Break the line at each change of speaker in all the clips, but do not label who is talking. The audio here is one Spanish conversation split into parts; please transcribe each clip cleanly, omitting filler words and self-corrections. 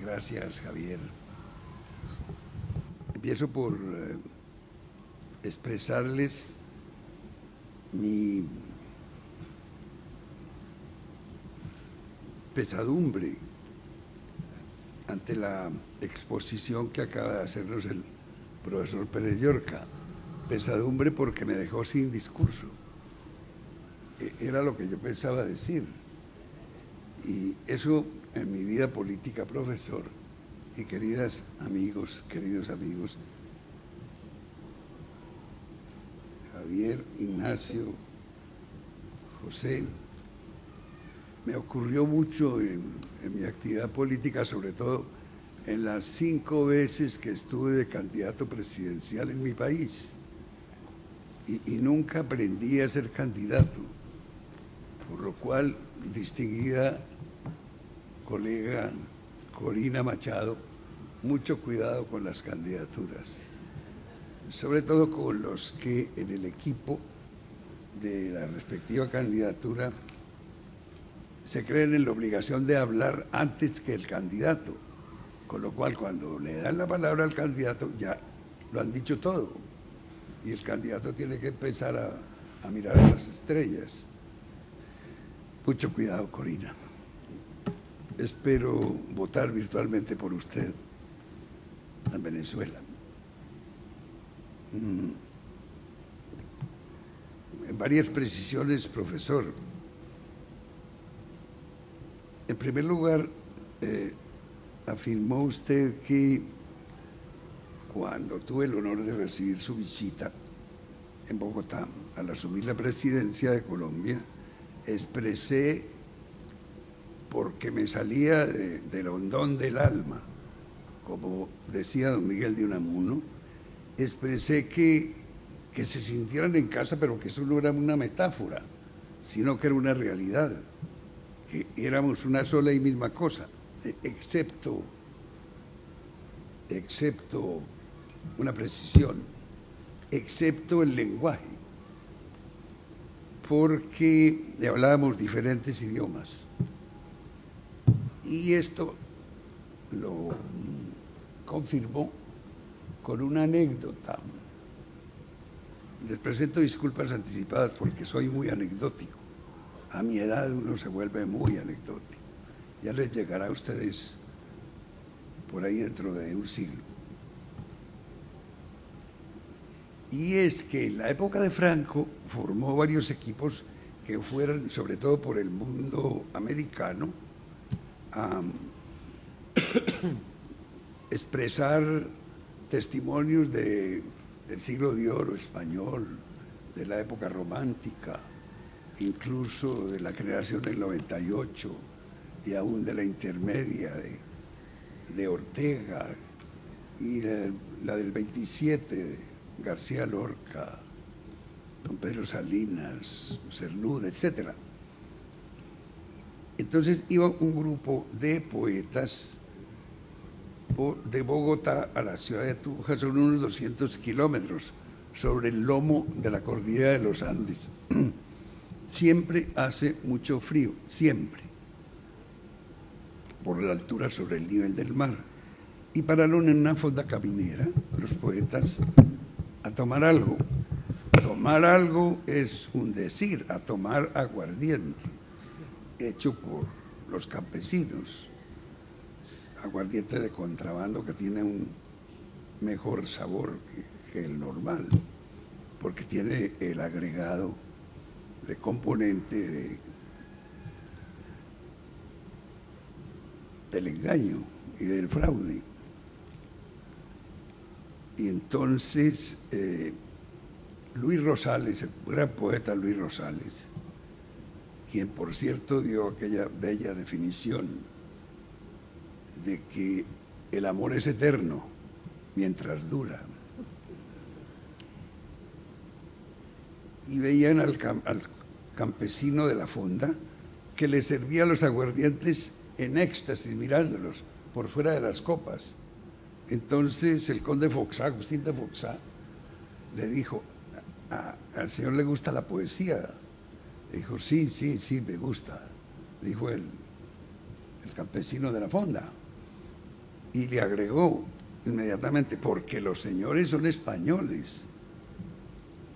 Gracias, Javier. Empiezo por expresarles mi pesadumbre ante la exposición que acaba de hacernos el profesor Pérez Llorca. Pesadumbre porque me dejó sin discurso. Era lo que yo pensaba decir. Y eso en mi vida política, profesor, y queridos amigos, Javier, Ignacio, José, me ocurrió mucho en mi actividad política, sobre todo en las 5 veces que estuve de candidato presidencial en mi país. Y nunca aprendí a ser candidato, por lo cual, distinguida colega Corina Machado, mucho cuidado con las candidaturas, sobre todo con los que en el equipo de la respectiva candidatura se creen en la obligación de hablar antes que el candidato, con lo cual cuando le dan la palabra al candidato ya lo han dicho todo y el candidato tiene que empezar a mirar a las estrellas. Mucho cuidado, Corina. Espero votar virtualmente por usted en Venezuela. Varias precisiones, profesor. En primer lugar, afirmó usted que cuando tuve el honor de recibir su visita en Bogotá al asumir la presidencia de Colombia, expresé, porque me salía del hondón del alma, como decía don Miguel de Unamuno, expresé que se sintieran en casa, pero que eso no era una metáfora, sino que era una realidad, que éramos una sola y misma cosa, excepto una precisión, excepto el lenguaje, porque hablábamos diferentes idiomas. Y esto lo confirmó con una anécdota. Les presento disculpas anticipadas porque soy muy anecdótico. A mi edad uno se vuelve muy anecdótico. Ya les llegará a ustedes por ahí dentro de un siglo. Y es que en la época de Franco formó varios equipos que fueran, sobre todo por el mundo americano, a expresar testimonios del siglo de oro español, de la época romántica, incluso de la generación del 98 y aún de la intermedia de Ortega y la del 27 de García Lorca, don Pedro Salinas, Cernuda, etc. Entonces iba un grupo de poetas de Bogotá a la ciudad de Tunja, son unos 200 kilómetros, sobre el lomo de la cordillera de los Andes. Siempre hace mucho frío, siempre, por la altura sobre el nivel del mar. Y pararon en una fonda caminera, los poetas, a tomar algo. Tomar algo es un decir, a tomar aguardiente, hecho por los campesinos. Aguardiente de contrabando que tiene un mejor sabor que el normal, porque tiene el agregado de componente del engaño y del fraude. Y entonces Luis Rosales, el gran poeta Luis Rosales, quien por cierto dio aquella bella definición de que el amor es eterno mientras dura. Y veían al campesino de la fonda que le servía los aguardientes en éxtasis, mirándolos por fuera de las copas. Entonces el conde Foxá, Agustín de Foxá, le dijo, al señor le gusta la poesía. Le dijo, sí, me gusta, dijo el campesino de la fonda. y le agregó inmediatamente, porque los señores son españoles.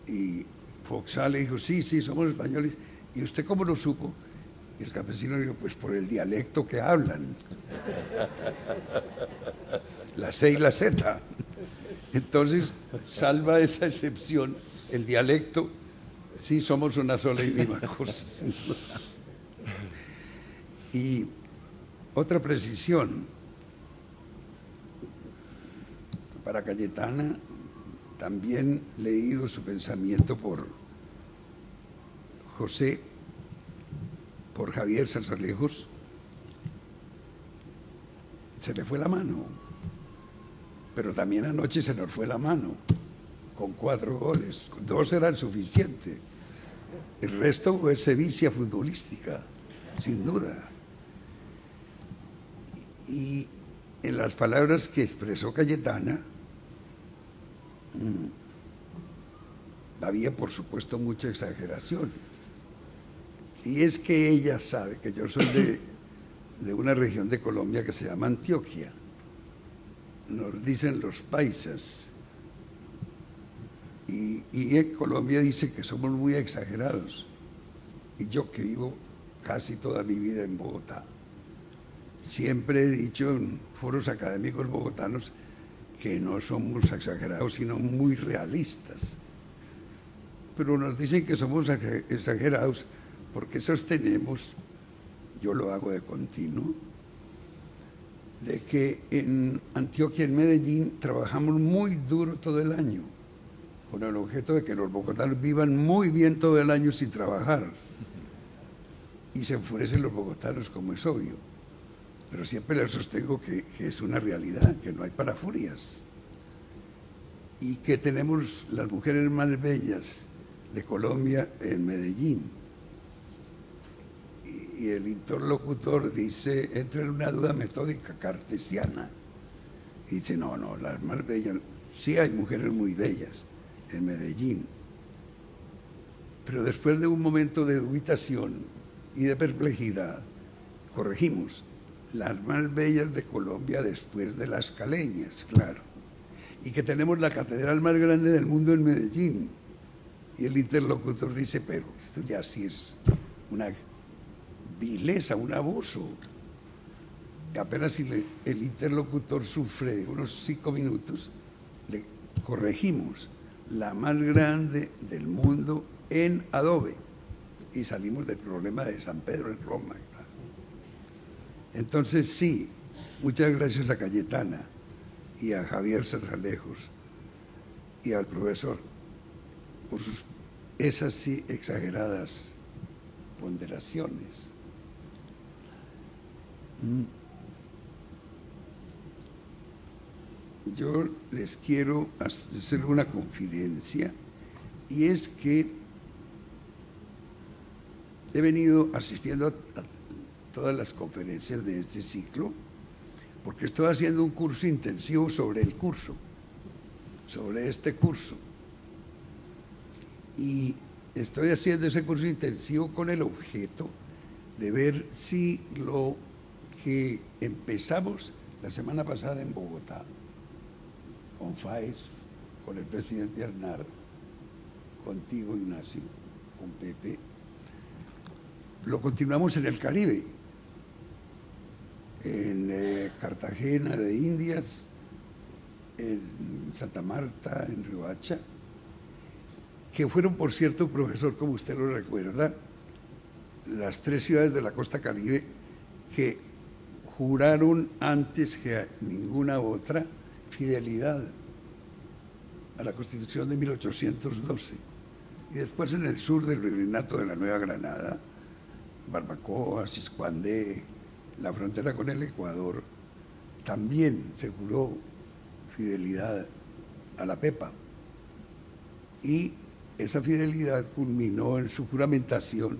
Y Foxá le dijo, sí, sí, somos españoles. ¿Y usted cómo lo supo? Y el campesino le dijo, pues por el dialecto que hablan. La C y la Z. Entonces, salva esa excepción, el dialecto, sí somos una sola y misma cosa. Y otra precisión, para Cayetana, también leído su pensamiento por José, por Javier Zarzalejos, se le fue la mano, pero también anoche se nos fue la mano, con 4 goles, 2 eran suficientes, el resto fue sevicia futbolística, sin duda. Y en las palabras que expresó Cayetana, había por supuesto mucha exageración, y es que ella sabe que yo soy de una región de Colombia que se llama Antioquia, nos dicen los paisas, y en Colombia dice que somos muy exagerados, y yo que vivo casi toda mi vida en Bogotá, siempre he dicho en foros académicos bogotanos que no somos exagerados, sino muy realistas. Pero nos dicen que somos exagerados porque sostenemos, yo lo hago de continuo, de que en Antioquia, en Medellín, trabajamos muy duro todo el año, con el objeto de que los bogotanos vivan muy bien todo el año sin trabajar. Y se enfurecen los bogotanos, como es obvio. Pero siempre les sostengo que es una realidad, que no hay parafurias. Y que tenemos las mujeres más bellas de Colombia en Medellín. Y el interlocutor dice, entra en una duda metódica cartesiana. Y dice, no, las más bellas, sí hay mujeres muy bellas en Medellín. Pero después de un momento de dubitación y de perplejidad, corregimos. Las más bellas de Colombia después de las caleñas, claro. Y que tenemos la catedral más grande del mundo en Medellín. Y el interlocutor dice, pero esto ya sí es una vileza, un abuso. Y apenas si el interlocutor sufre unos 5 minutos, le corregimos. La más grande del mundo en adobe. Y salimos del problema de San Pedro en Roma. Entonces sí, muchas gracias a Cayetana y a Javier Zarzalejos y al profesor por sus esas sí exageradas ponderaciones. Yo les quiero hacer una confidencia, y es que he venido asistiendo a todas las conferencias de este ciclo, porque estoy haciendo un curso intensivo sobre el curso, sobre este curso. Y estoy haciendo ese curso intensivo con el objeto de ver si lo que empezamos la semana pasada en Bogotá, con Faes, con el presidente Arnar, contigo, Ignacio, con Pepe, lo continuamos en el Caribe, en Cartagena de Indias, en Santa Marta, en Riohacha, que fueron, por cierto, profesor, como usted lo recuerda, las 3 ciudades de la costa Caribe que juraron antes que a ninguna otra fidelidad a la Constitución de 1812. Y después en el sur del Virreinato de la Nueva Granada, Barbacoa, Ciscuandé, la frontera con el Ecuador, también se juró fidelidad a la PEPA. Y esa fidelidad culminó en su juramentación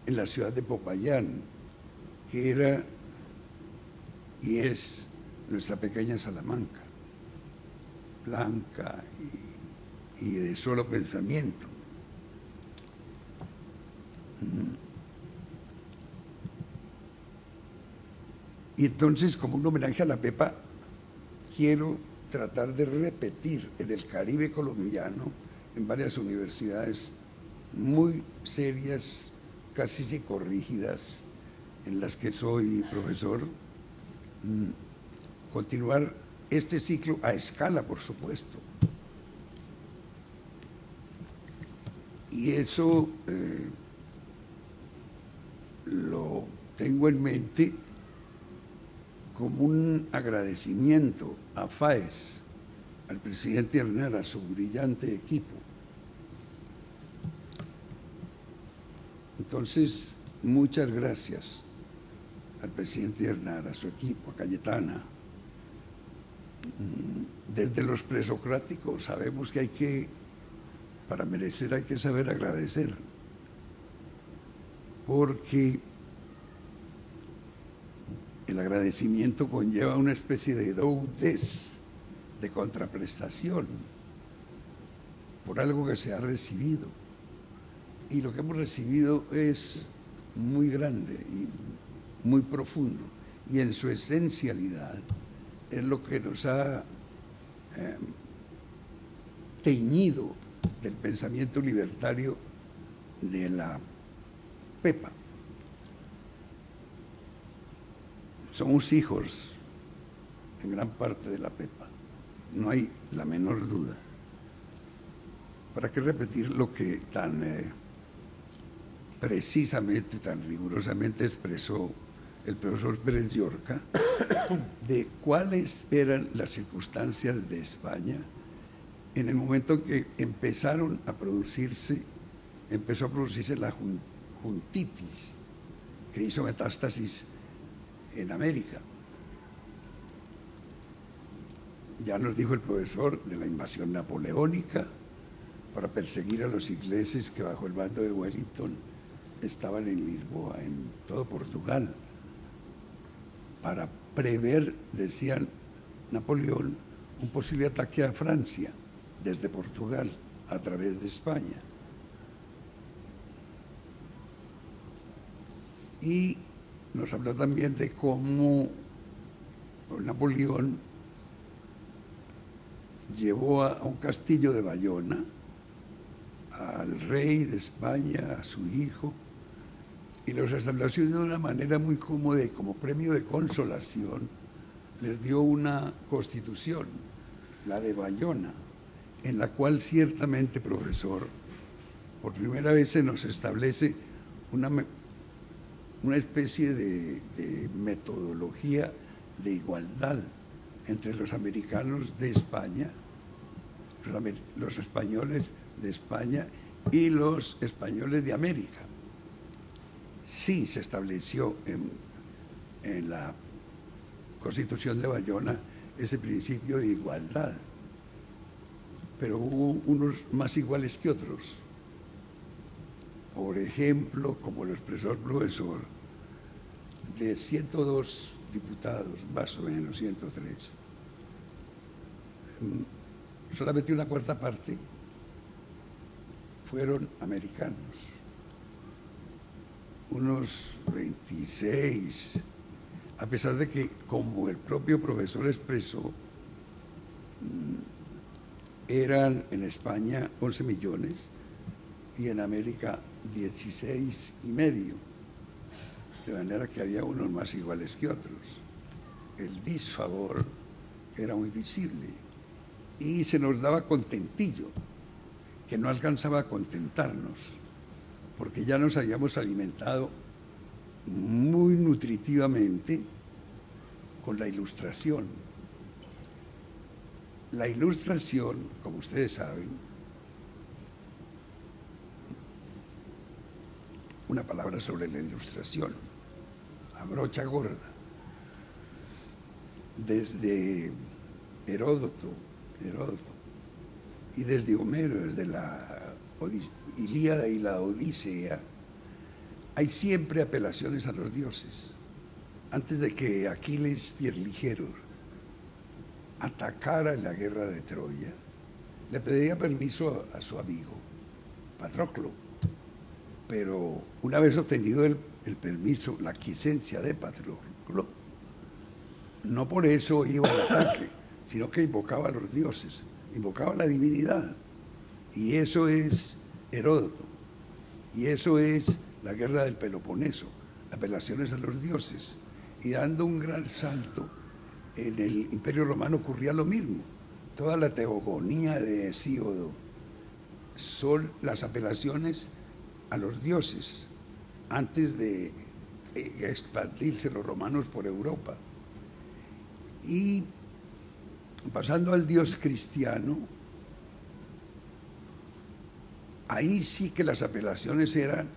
en la ciudad de Popayán, que era y es nuestra pequeña Salamanca, blanca y de solo pensamiento. Y entonces, como un homenaje a la PEPA, quiero tratar de repetir en el Caribe colombiano, en varias universidades muy serias, casi psicorrígidas, en las que soy profesor, continuar este ciclo a escala, por supuesto. Y eso lo tengo en mente como un agradecimiento a FAES, al presidente Hernán, a su brillante equipo. Entonces, muchas gracias al presidente Hernán, a su equipo, a Cayetana. Desde los presocráticos sabemos que para merecer hay que saber agradecer, porque el agradecimiento conlleva una especie de deudez, de contraprestación por algo que se ha recibido. Y lo que hemos recibido es muy grande y muy profundo, y en su esencialidad es lo que nos ha teñido del pensamiento libertario de la Pepa. Somos hijos en gran parte de la Pepa, no hay la menor duda. ¿Para qué repetir lo que tan precisamente, tan rigurosamente expresó el profesor Pérez Llorca de cuáles eran las circunstancias de España en el momento que empezó a producirse la juntitis, que hizo metástasis en América? Ya nos dijo el profesor de la invasión napoleónica para perseguir a los ingleses que bajo el mando de Wellington estaban en Lisboa, en todo Portugal, para prever, decían Napoleón, un posible ataque a Francia desde Portugal a través de España. Y nos habló también de cómo Napoleón llevó a un castillo de Bayona al rey de España, a su hijo, y los estableció de una manera muy cómoda, y como premio de consolación les dio una constitución, la de Bayona, en la cual ciertamente, profesor, por primera vez se nos establece una especie de metodología de igualdad entre los americanos de España, los españoles de España y los españoles de América. Sí se estableció en la Constitución de Bayona ese principio de igualdad, pero hubo unos más iguales que otros. Por ejemplo, como lo expresó el profesor, de 102 diputados, más o menos 103, solamente una cuarta parte fueron americanos, unos 26, a pesar de que, como el propio profesor expresó, eran en España 11 millones y en América 16 y medio, de manera que había unos más iguales que otros. El disfavor era muy visible y se nos daba contentillo, que no alcanzaba a contentarnos, porque ya nos habíamos alimentado muy nutritivamente con la Ilustración. La Ilustración, como ustedes saben, una palabra sobre la Ilustración, a brocha gorda, desde Heródoto y desde Homero, desde la Ilíada y la Odisea, hay siempre apelaciones a los dioses. Antes de que Aquiles Pierligero atacara en la guerra de Troya, le pedía permiso a su amigo Patroclo, pero una vez obtenido el permiso, la quiesencia de Patroclo, no por eso iba al ataque, sino que invocaba a los dioses, invocaba a la divinidad. Y eso es Heródoto, y eso es la guerra del Peloponeso, apelaciones a los dioses. Y dando un gran salto, en el Imperio Romano ocurría lo mismo. Toda la teogonía de Hesíodo son las apelaciones a los dioses antes de expandirse los romanos por Europa. Y pasando al Dios cristiano, ahí sí que las apelaciones eran,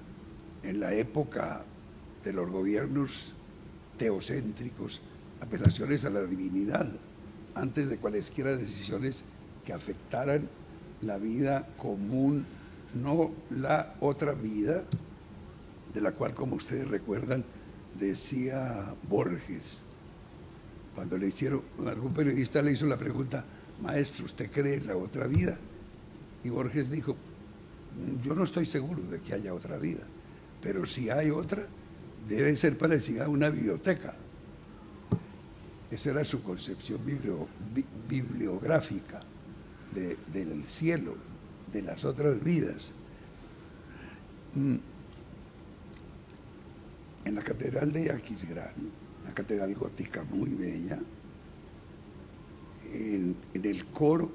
en la época de los gobiernos teocéntricos, apelaciones a la divinidad, antes de cualesquiera decisiones que afectaran la vida común, no la otra vida, de la cual, como ustedes recuerdan, decía Borges, cuando le hicieron, algún periodista le hizo la pregunta: maestro, ¿usted cree en la otra vida? Y Borges dijo: yo no estoy seguro de que haya otra vida, pero si hay otra, debe ser parecida a una biblioteca. Esa era su concepción bibliográfica del cielo, de las otras vidas. En la catedral de Aquisgrán, una catedral gótica muy bella, en el coro,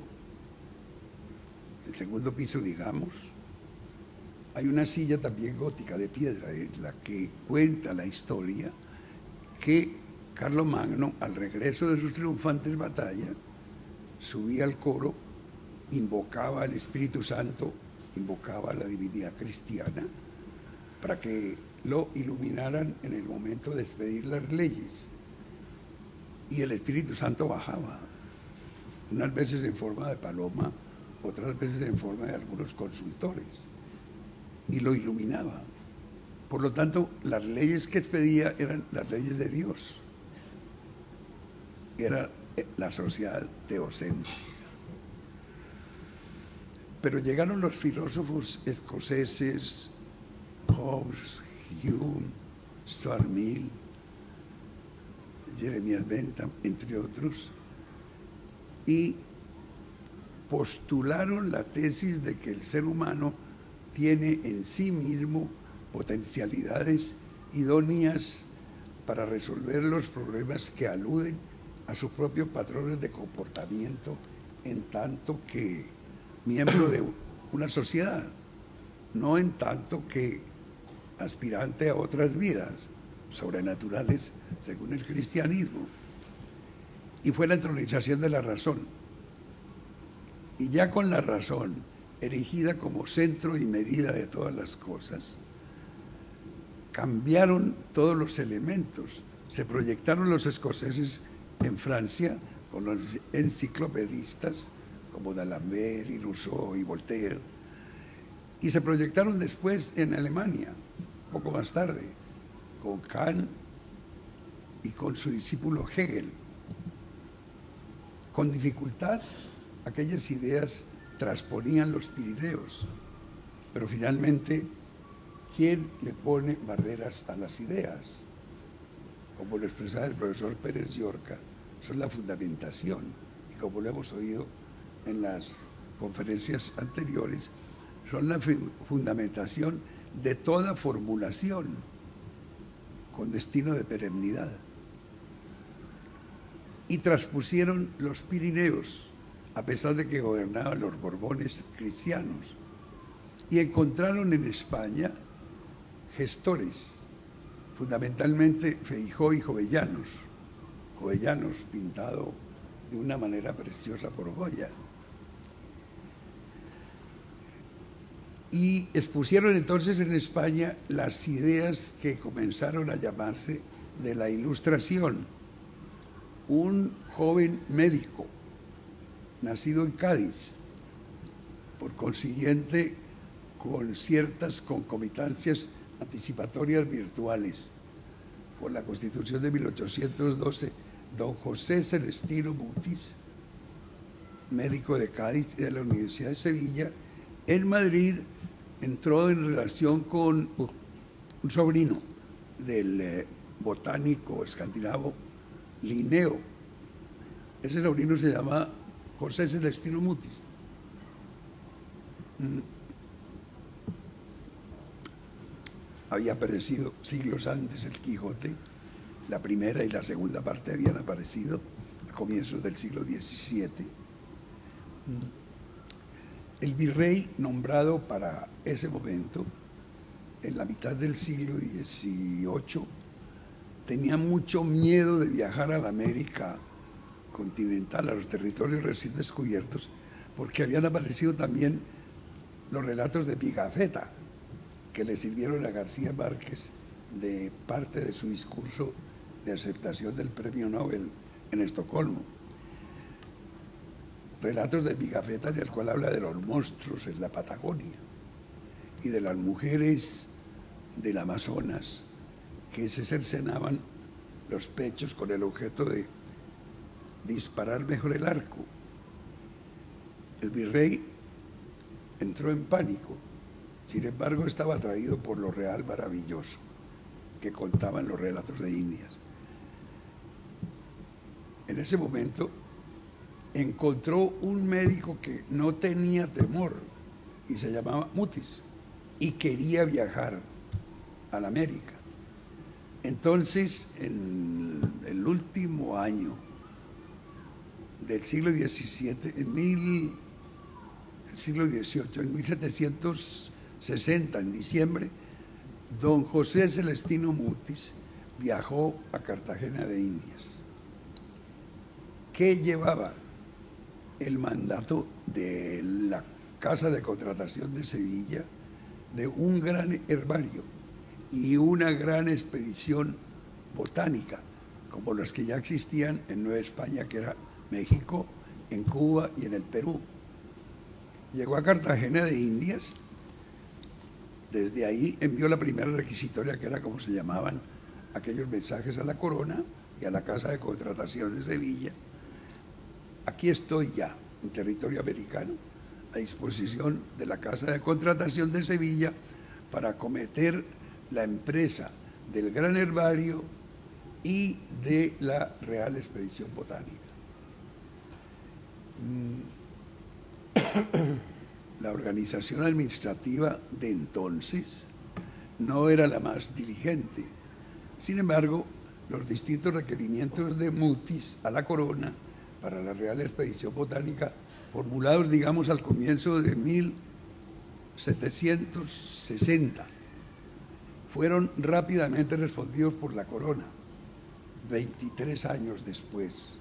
el segundo piso, digamos, hay una silla también gótica de piedra, en la que cuenta la historia que Carlomagno, al regreso de sus triunfantes batallas, subía al coro, invocaba al Espíritu Santo, invocaba a la divinidad cristiana, para que lo iluminaran en el momento de expedir las leyes. Y el Espíritu Santo bajaba, unas veces en forma de paloma, otras veces en forma de algunos consultores, y lo iluminaba. Por lo tanto, las leyes que expedía eran las leyes de Dios. Era la sociedad teocéntrica. Pero llegaron los filósofos escoceses, Hobbes, Hume, Stuart Mill, Jeremias Bentham, entre otros, y postularon la tesis de que el ser humano tiene en sí mismo potencialidades idóneas para resolver los problemas que aluden a sus propios patrones de comportamiento en tanto que miembro de una sociedad, no en tanto que aspirante a otras vidas sobrenaturales según el cristianismo. Y fue la entronización de la razón. Y ya con la razón erigida como centro y medida de todas las cosas, cambiaron todos los elementos. Se proyectaron los escoceses en Francia con los enciclopedistas como D'Alembert y Rousseau y Voltaire, y se proyectaron después en Alemania, poco más tarde, con Kant y con su discípulo Hegel. Con dificultad, aquellas ideas trasponían los Pirineos, pero finalmente, ¿quién le pone barreras a las ideas? Como lo expresaba el profesor Pérez Llorca, son la fundamentación, y como lo hemos oído en las conferencias anteriores, son la fundamentación de toda formulación con destino de perennidad. Y traspusieron los Pirineos, a pesar de que gobernaban los Borbones cristianos, y encontraron en España gestores, fundamentalmente Feijó y Jovellanos pintado de una manera preciosa por Goya. Y expusieron entonces en España las ideas que comenzaron a llamarse de la Ilustración. Un joven médico, nacido en Cádiz, por consiguiente con ciertas concomitancias anticipatorias virtuales, con la Constitución de 1812, don José Celestino Mutis, médico de Cádiz y de la Universidad de Sevilla, en Madrid, entró en relación con un sobrino del botánico escandinavo Linneo, Ese sobrino se llama José Celestino Mutis. Había aparecido siglos antes el Quijote, la primera y la segunda parte habían aparecido a comienzos del siglo XVII. El virrey nombrado para ese momento, en la mitad del siglo XVIII, tenía mucho miedo de viajar a la América continental, a los territorios recién descubiertos, porque habían aparecido también los relatos de Pigafetta, que le sirvieron a García Márquez de parte de su discurso de aceptación del premio Nobel en Estocolmo. Relatos de Pigafetta en el cual habla de los monstruos en la Patagonia y de las mujeres del Amazonas que se cercenaban los pechos con el objeto de disparar mejor el arco. El virrey entró en pánico, sin embargo estaba atraído por lo real maravilloso que contaban los relatos de Indias. En ese momento encontró un médico que no tenía temor y se llamaba Mutis y quería viajar a la América. Entonces, en el último año del siglo XVII, el siglo XVIII, en 1760, en diciembre, don José Celestino Mutis viajó a Cartagena de Indias. ¿Qué llevaba? El mandato de la Casa de Contratación de Sevilla de un gran herbario y una gran expedición botánica, como las que ya existían en Nueva España, que era México, en Cuba y en el Perú. Llegó a Cartagena de Indias, desde ahí envió la primera requisitoria, que era como se llamaban aquellos mensajes, a la corona y a la Casa de Contratación de Sevilla. Aquí estoy ya, en territorio americano, a disposición de la Casa de Contratación de Sevilla para acometer la empresa del Gran Herbario y de la Real Expedición Botánica. La organización administrativa de entonces no era la más diligente. Sin embargo, los distintos requerimientos de Mutis a la corona para la Real Expedición Botánica, formulados, digamos, al comienzo de 1760, fueron rápidamente respondidos por la corona, 23 años después.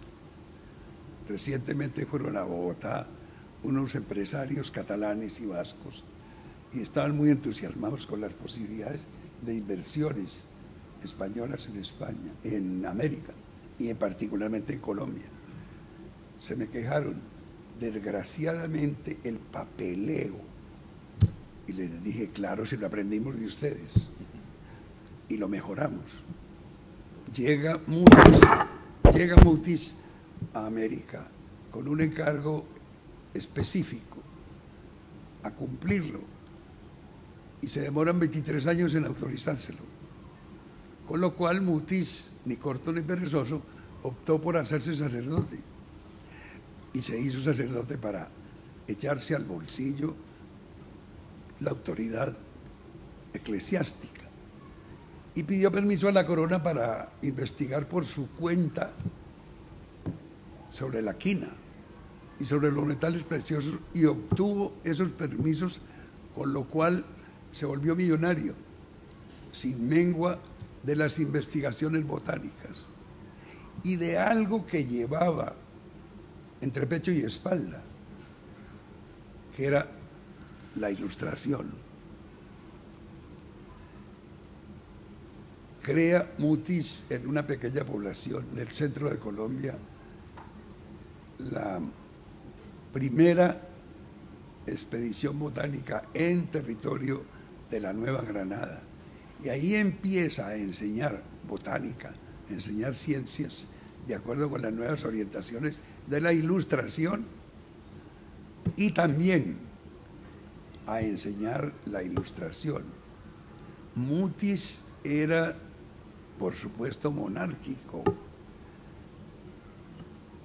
Recientemente fueron a Bogotá unos empresarios catalanes y vascos y estaban muy entusiasmados con las posibilidades de inversiones españolas en España, en América y particularmente en Colombia. Se me quejaron, desgraciadamente, el papeleo. Y les dije, claro, si lo aprendimos de ustedes y lo mejoramos. Llega Mutis a América con un encargo específico a cumplirlo y se demoran 23 años en autorizárselo, con lo cual Mutis, ni corto ni perezoso, optó por hacerse sacerdote y se hizo sacerdote para echarse al bolsillo la autoridad eclesiástica y pidió permiso a la corona para investigar por su cuenta sobre la quina y sobre los metales preciosos y obtuvo esos permisos, con lo cual se volvió millonario sin mengua de las investigaciones botánicas y de algo que llevaba entre pecho y espalda, que era la ilustración. Crea Mutis en una pequeña población del centro de Colombia la primera expedición botánica en territorio de la Nueva Granada. Y ahí empieza a enseñar botánica, a enseñar ciencias, de acuerdo con las nuevas orientaciones de la ilustración, y también a enseñar la ilustración. Mutis era, por supuesto, monárquico.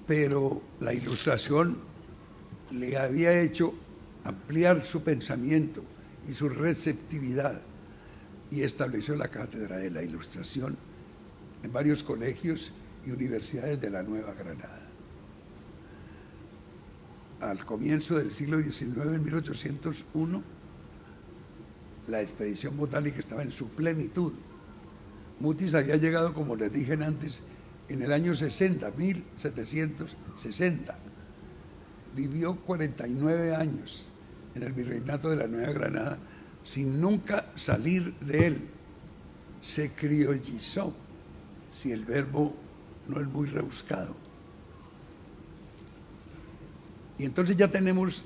pero la Ilustración le había hecho ampliar su pensamiento y su receptividad y estableció la cátedra de la Ilustración en varios colegios y universidades de la Nueva Granada. Al comienzo del siglo XIX, en 1801, la expedición botánica estaba en su plenitud. Mutis había llegado, como les dije antes, en el año 60, 1760. Vivió 49 años en el virreinato de la Nueva Granada sin nunca salir de él. Se criollizó, si el verbo no es muy rebuscado. Y entonces ya tenemos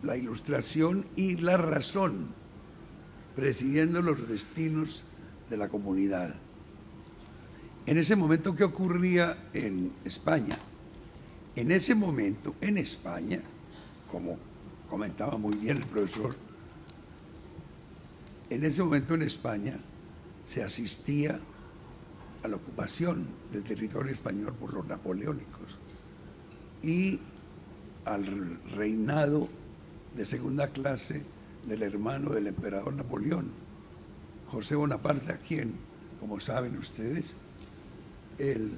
la Ilustración y la razón presidiendo los destinos de la comunidad. En ese momento, ¿qué ocurría en España? En ese momento, en España, como comentaba muy bien el profesor, en ese momento en España se asistía a la ocupación del territorio español por los napoleónicos y al reinado de segunda clase del hermano del emperador Napoleón, José Bonaparte, a quien, como saben ustedes, el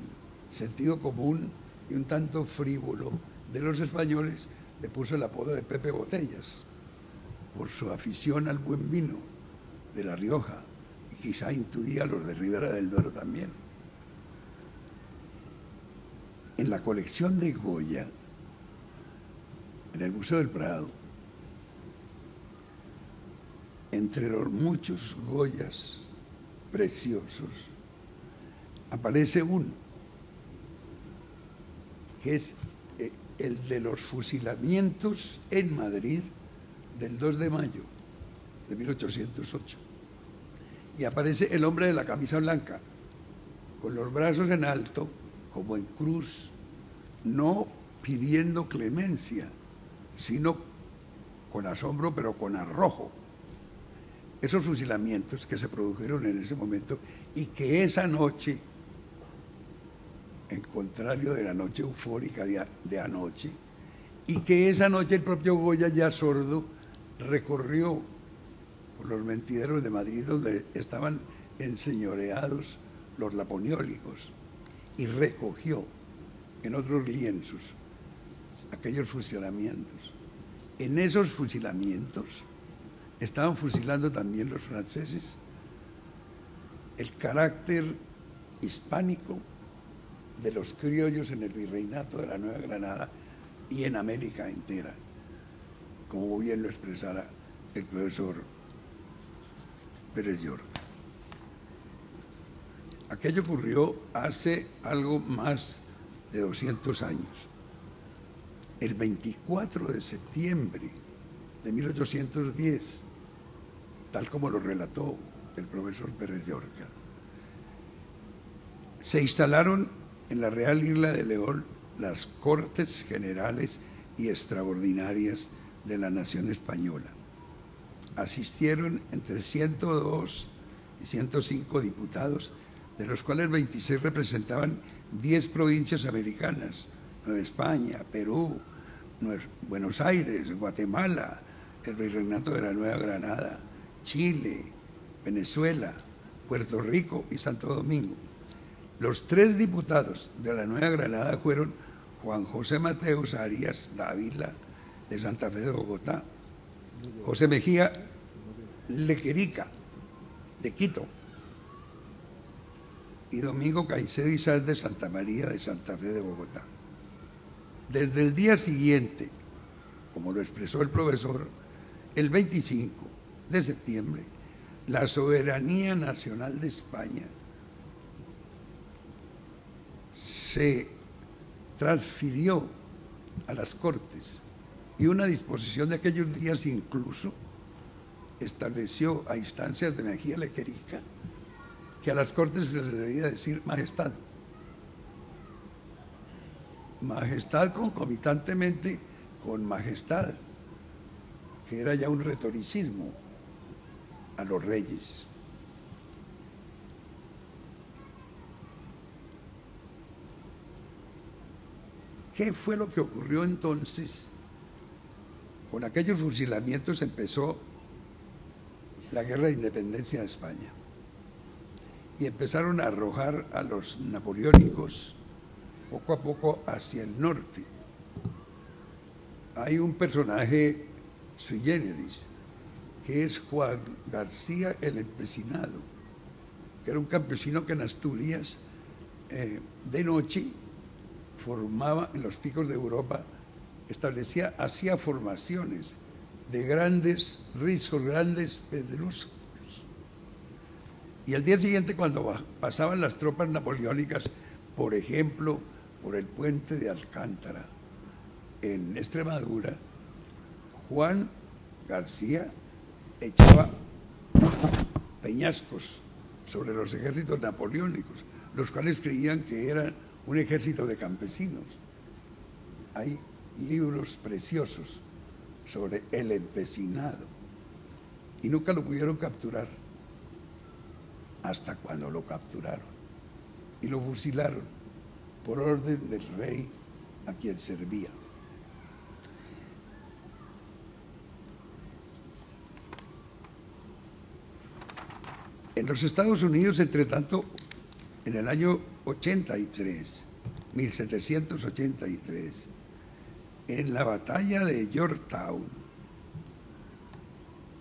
sentido común y un tanto frívolo de los españoles le puso el apodo de Pepe Botellas, por su afición al buen vino de La Rioja, y quizá intuía a los de Ribera del Duero también. En la colección de Goya, en el Museo del Prado, entre los muchos Goyas preciosos, aparece uno, que es el de los fusilamientos en Madrid del 2 de mayo de 1808. Y aparece el hombre de la camisa blanca, con los brazos en alto, como en cruz, no pidiendo clemencia, sino con asombro, pero con arrojo. Esos fusilamientos que se produjeron en ese momento y que esa noche, en contrario de la noche eufórica de anoche, y que esa noche el propio Goya, ya sordo, recorrió por los mentideros de Madrid donde estaban enseñoreados los laponiólicos y recogió en otros lienzos aquellos fusilamientos. En esos fusilamientos estaban fusilando también los franceses el carácter hispánico de los criollos en el virreinato de la Nueva Granada y en América entera, como bien lo expresara el profesor Pérez Llorca. Aquello ocurrió hace algo más de 200 años. El 24 de septiembre de 1810, tal como lo relató el profesor Pérez Llorca, se instalaron en la Real Isla de León las Cortes Generales y Extraordinarias de la Nación Española. Asistieron entre 102 y 105 diputados, de los cuales 26 representaban 10 provincias americanas: Nueva España, Perú, Buenos Aires, Guatemala, el Virreinato de la Nueva Granada, Chile, Venezuela, Puerto Rico y Santo Domingo. Los 3 diputados de la Nueva Granada fueron Juan José Mateos Arias Dávila, de Santa Fe de Bogotá, José Mejía Lequerica, de Quito, y Domingo Caicedo Izal, de Santa María de Santa Fe de Bogotá. Desde el día siguiente, como lo expresó el profesor, el 25 de septiembre, la soberanía nacional de España se transfirió a las Cortes, y una disposición de aquellos días incluso estableció, a instancias de Mejía Lequerica, que a las Cortes se les debía decir majestad. Majestad concomitantemente con majestad, que era ya un retoricismo a los reyes. ¿Qué fue lo que ocurrió entonces? Con aquellos fusilamientos empezó la guerra de independencia de España y empezaron a arrojar a los napoleónicos poco a poco hacia el norte. Hay un personaje sui generis, que es Juan García el Empecinado, que era un campesino que en Asturias, de noche, formaba en los picos de Europa, hacía formaciones de grandes riscos, grandes pedruscos. Y al día siguiente, cuando pasaban las tropas napoleónicas, por ejemplo, por el puente de Alcántara, en Extremadura, Juan García echaba peñascos sobre los ejércitos napoleónicos, los cuales creían que eran un ejército de campesinos. Hay libros preciosos sobre el empecinado y nunca lo pudieron capturar hasta cuando lo capturaron y lo fusilaron por orden del rey a quien servía. En los Estados Unidos, entre tanto, en el año 83, 1783, en la batalla de Yorktown,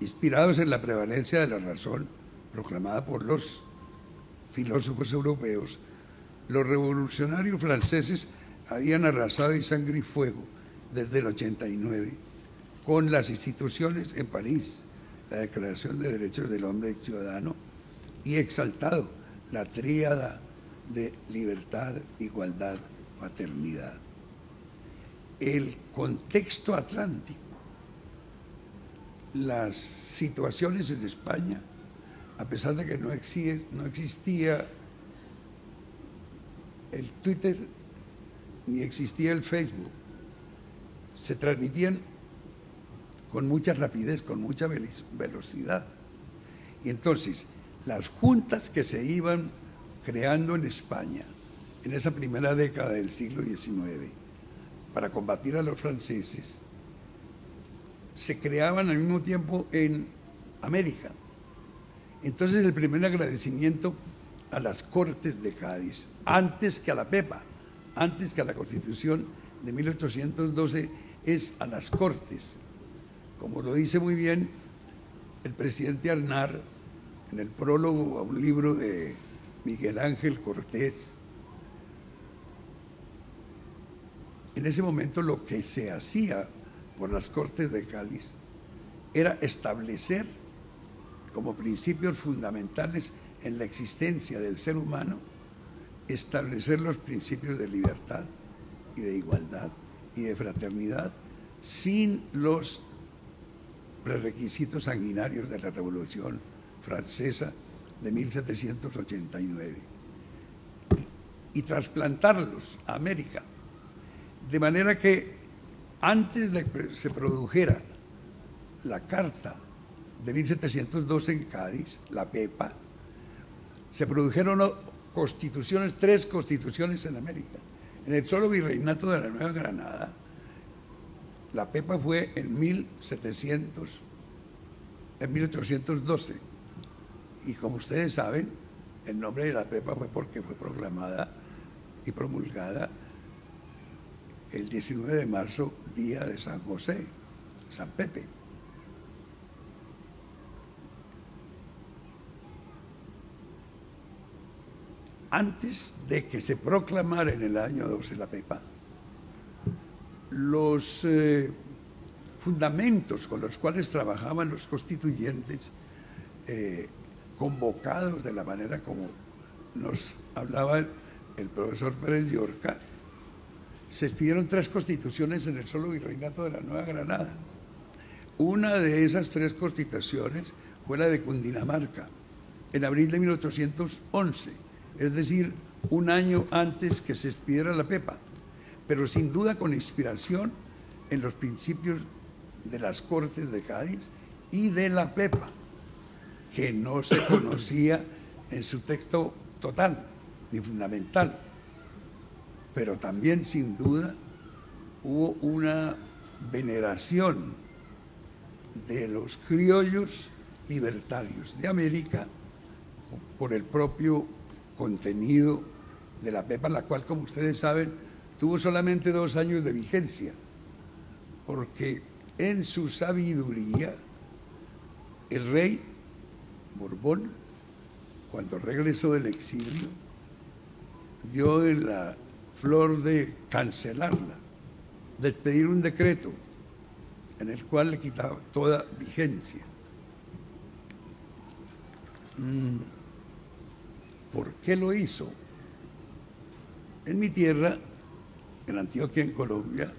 inspirados en la prevalencia de la razón proclamada por los filósofos europeos, los revolucionarios franceses habían arrasado en sangre y fuego desde el 89 con las instituciones en París, la Declaración de Derechos del Hombre y Ciudadano, y exaltado la tríada de libertad, igualdad, fraternidad. El contexto atlántico, las situaciones en España, a pesar de que no existía el Twitter ni existía el Facebook, se transmitían con mucha rapidez, con mucha velocidad. Y entonces, las juntas que se iban creando en España en esa primera década del siglo XIX para combatir a los franceses, se creaban al mismo tiempo en América. Entonces, el primer agradecimiento a las Cortes de Cádiz, antes que a la Pepa, antes que a la Constitución de 1812, es a las Cortes. Como lo dice muy bien el presidente Aznar en el prólogo a un libro de Miguel Ángel Cortés, en ese momento lo que se hacía por las Cortes de Cádiz era establecer como principios fundamentales en la existencia del ser humano, establecer los principios de libertad y de igualdad y de fraternidad sin los prerequisitos sanguinarios de la Revolución Francesa de 1789 y trasplantarlos a América, de manera que antes de que se produjera la Carta de 1712 en Cádiz, la Pepa, se produjeron constituciones, 3 constituciones en América. En el solo virreinato de la Nueva Granada, la Pepa fue en 1812. Y como ustedes saben, el nombre de la Pepa fue porque fue proclamada y promulgada el 19 de marzo, día de San José, San Pepe. Antes de que se proclamara en el año 12 la Pepa, los fundamentos con los cuales trabajaban los constituyentes, convocados de la manera como nos hablaba el profesor Pérez Llorca, se expidieron 3 constituciones en el solo virreinato de la Nueva Granada. Una de esas 3 constituciones fue la de Cundinamarca, en abril de 1811, es decir, un año antes que se expidiera la Pepa, pero sin duda con inspiración en los principios de las Cortes de Cádiz y de la Pepa, que no se conocía en su texto total ni fundamental, pero también sin duda hubo una veneración de los criollos libertarios de América por el propio contenido de la pepa, la cual, como ustedes saben, tuvo solamente 2 años de vigencia, porque en su sabiduría el rey Borbón, cuando regresó del exilio, dio en la flor de cancelarla, de expedir un decreto en el cual le quitaba toda vigencia. ¿Por qué lo hizo? En mi tierra, en Antioquia, en Colombia,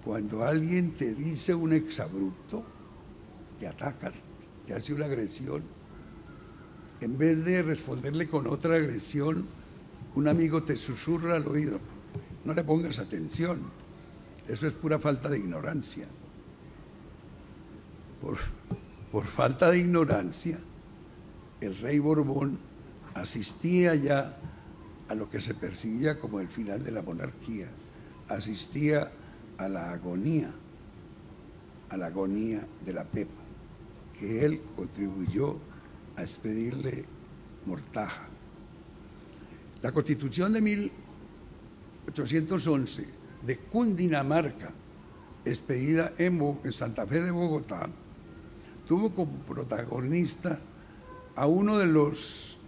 cuando alguien te dice un exabrupto, te ataca, te hace una agresión, en vez de responderle con otra agresión, un amigo te susurra al oído: no le pongas atención, eso es pura falta de ignorancia. Por falta de ignorancia, el rey Borbón asistía ya a lo que se percibía como el final de la monarquía, asistía a la agonía de la pepa, que él contribuyó a expedirle mortaja. La Constitución de 1811 de Cundinamarca, expedida en Santa Fe de Bogotá, tuvo como protagonista a uno de los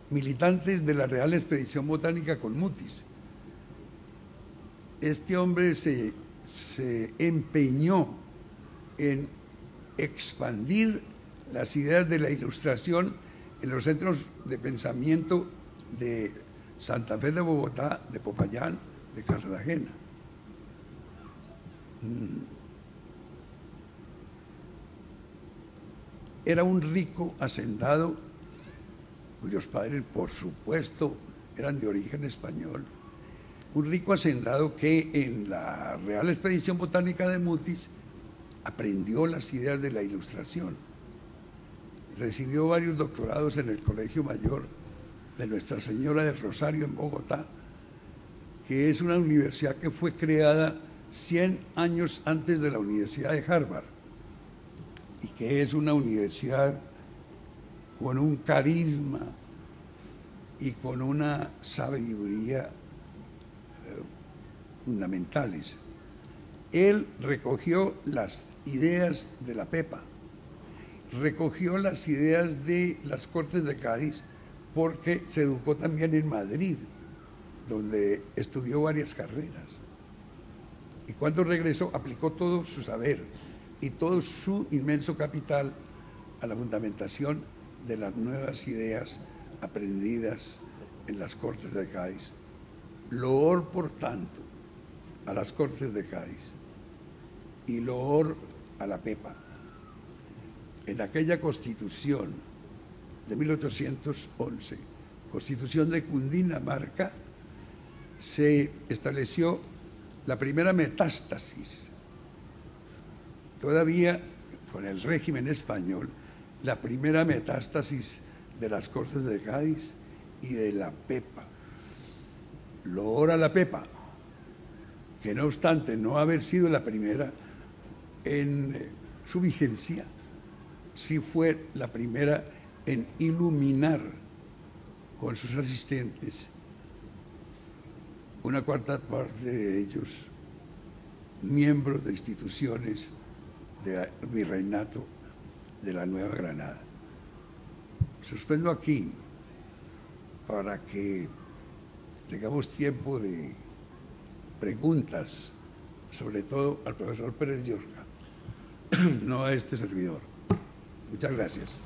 militantes de la Real Expedición Botánica con Mutis. Este hombre se empeñó en expandir las ideas de la Ilustración en los centros de pensamiento de Santa Fe de Bogotá, de Popayán, de Cartagena. Era un rico hacendado cuyos padres, por supuesto, eran de origen español. Un rico hacendado que en la Real Expedición Botánica de Mutis aprendió las ideas de la Ilustración. Recibió varios doctorados en el Colegio Mayor de Nuestra Señora del Rosario en Bogotá, que es una universidad que fue creada 100 años antes de la Universidad de Harvard y que es una universidad con un carisma y con una sabiduría fundamentales. Él recogió las ideas de la pepa, recogió las ideas de las Cortes de Cádiz, porque se educó también en Madrid, donde estudió varias carreras. Y cuando regresó, aplicó todo su saber y todo su inmenso capital a la fundamentación de las nuevas ideas aprendidas en las Cortes de Cádiz. Loor, por tanto, a las Cortes de Cádiz y loor a la pepa. En aquella Constitución de 1811, Constitución de Cundinamarca, se estableció la primera metástasis. Todavía con el régimen español, la primera metástasis de las Cortes de Cádiz y de la pepa. Loor a la pepa, que no obstante no haber sido la primera en su vigencia, sí fue la primera en iluminar con sus asistentes, una cuarta parte de ellos miembros de instituciones del virreinato de la Nueva Granada. Suspendo aquí para que tengamos tiempo de preguntas, sobre todo al profesor Pérez Llorca, no a este servidor. Muchas gracias.